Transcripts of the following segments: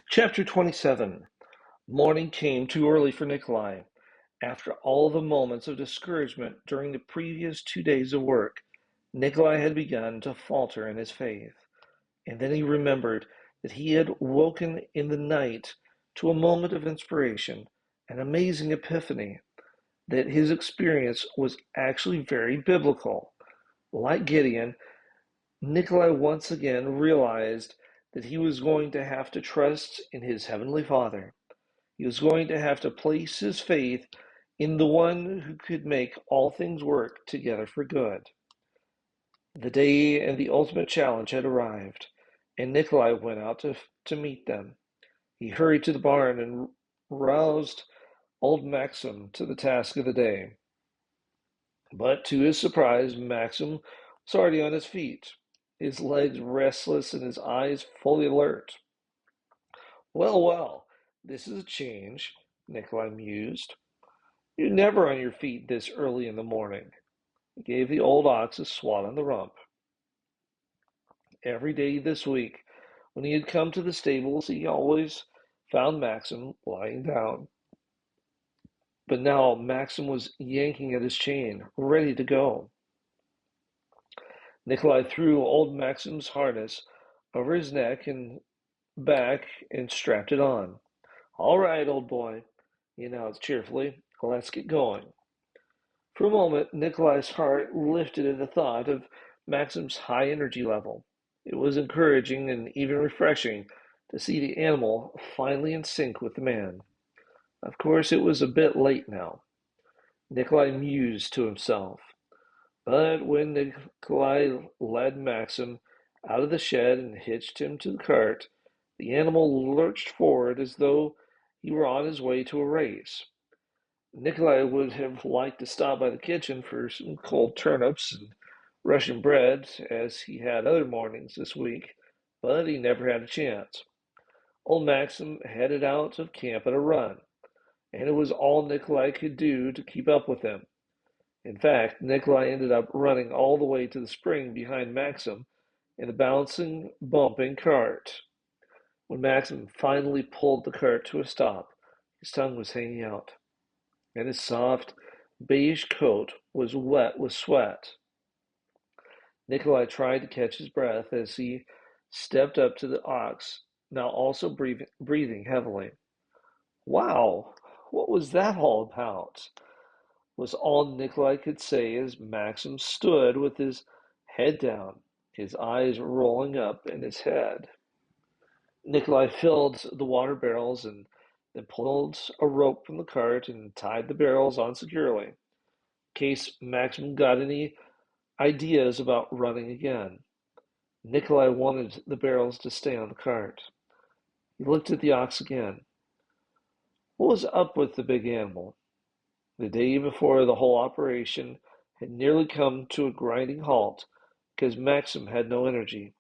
Chapter 27. Morning came too early for Nikolai. After all the moments of discouragement during the previous 2 days of work, Nikolai had begun to falter in his faith. And then he remembered that he had woken in the night to a moment of inspiration, an amazing epiphany, that his experience was actually very biblical. Like Gideon, Nikolai once again realized that he was going to have to trust in his Heavenly Father. He was going to have to place his faith in the one who could make all things work together for good. The day and the ultimate challenge had arrived, and Nikolai went out to meet them. He hurried to the barn and roused old Maxim to the task of the day. But to his surprise, Maxim was already on his feet, his legs restless and his eyes fully alert. Well, well, this is a change, Nikolai mused. You're never on your feet this early in the morning. He gave the old ox a swat on the rump. Every day this week, when he had come to the stables, he always found Maxim lying down. But now Maxim was yanking at his chain, ready to go. Nikolai threw old Maxim's harness over his neck and back and strapped it on. All right, old boy, he announced cheerfully. Let's get going. For a moment, Nikolai's heart lifted at the thought of Maxim's high energy level. It was encouraging and even refreshing to see the animal finally in sync with the man. Of course, it was a bit late now, Nikolai mused to himself. But when Nikolai led Maxim out of the shed and hitched him to the cart, the animal lurched forward as though he were on his way to a race. Nikolai would have liked to stop by the kitchen for some cold turnips and Russian bread, as he had other mornings this week, but he never had a chance. Old Maxim headed out of camp at a run, and it was all Nikolai could do to keep up with him. In fact, Nikolai ended up running all the way to the spring behind Maxim in the bouncing, bumping cart. When Maxim finally pulled the cart to a stop, his tongue was hanging out, and his soft, beige coat was wet with sweat. Nikolai tried to catch his breath as he stepped up to the ox, now also breathing heavily. Wow, what was that all about? Was all Nikolai could say as Maxim stood with his head down, his eyes rolling up in his head. Nikolai filled the water barrels and then pulled a rope from the cart and tied the barrels on securely, in case Maxim got any ideas about running again. Nikolai wanted the barrels to stay on the cart. He looked at the ox again. What was up with the big animal? The day before, the whole operation had nearly come to a grinding halt because Maxim had no energy.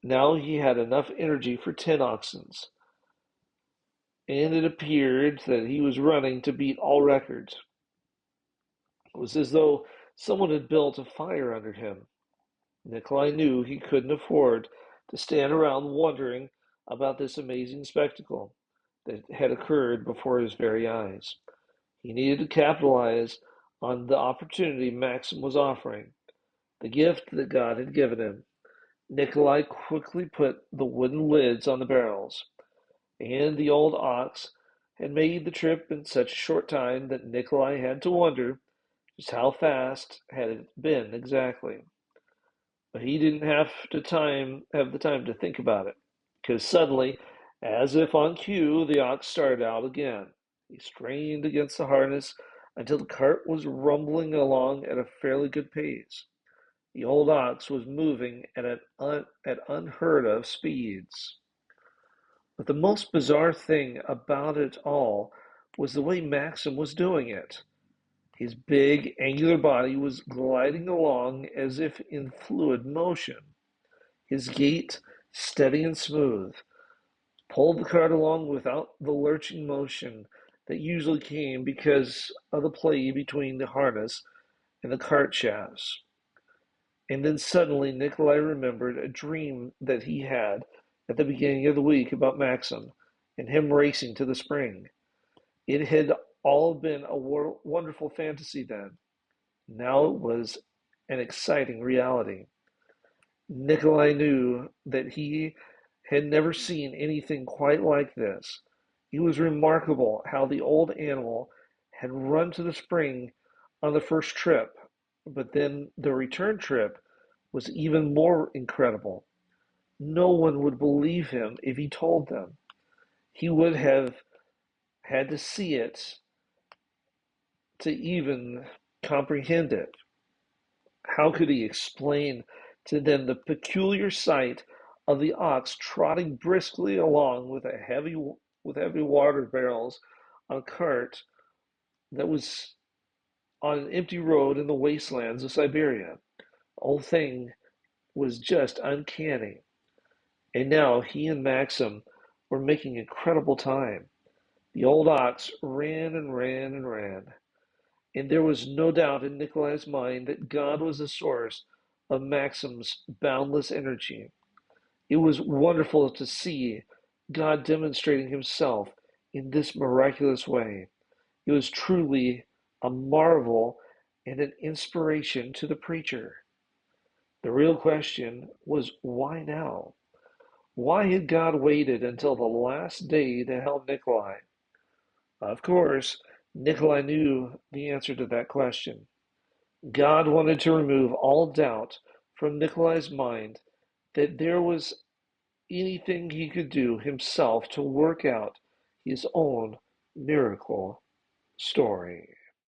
Now he had enough energy for 10 oxen, and it appeared that he was running to beat all records. It was as though someone had built a fire under him. Nikolai knew he couldn't afford to stand around wondering about this amazing spectacle that had occurred before his very eyes. He needed to capitalize on the opportunity Maxim was offering, the gift that God had given him. Nikolai quickly put the wooden lids on the barrels, and the old ox had made the trip in such a short time that Nikolai had to wonder just how fast had it been exactly. But he didn't have the time to think about it, because suddenly, as if on cue, the ox started out again. He strained against the harness until the cart was rumbling along at a fairly good pace. The old ox was moving at unheard of speeds. But the most bizarre thing about it all was the way Maxim was doing it. His big, angular body was gliding along as if in fluid motion. His gait, steady and smooth, pulled the cart along without the lurching motion that usually came because of the play between the harness and the cart shafts. And then suddenly Nikolai remembered a dream that he had at the beginning of the week about Maxim and him racing to the spring. It had all been a wonderful fantasy then. Now it was an exciting reality. Nikolai knew that he had never seen anything quite like this. It was remarkable how the old animal had run to the spring on the first trip, but then the return trip was even more incredible. No one would believe him if he told them. He would have had to see it to even comprehend it. How could he explain to them the peculiar sight of the ox trotting briskly along with heavy water barrels on a cart that was on an empty road in the wastelands of Siberia? The whole thing was just uncanny. And now he and Maxim were making incredible time. The old ox ran and ran and ran, and there was no doubt in Nikolai's mind that God was the source of Maxim's boundless energy. It was wonderful to see God demonstrating himself in this miraculous way. It was truly a marvel and an inspiration to the preacher. The real question was why now? Why had God waited until the last day to help Nikolai? Of course, Nikolai knew the answer to that question. God wanted to remove all doubt from Nikolai's mind that there was anything he could do himself to work out his own miracle story.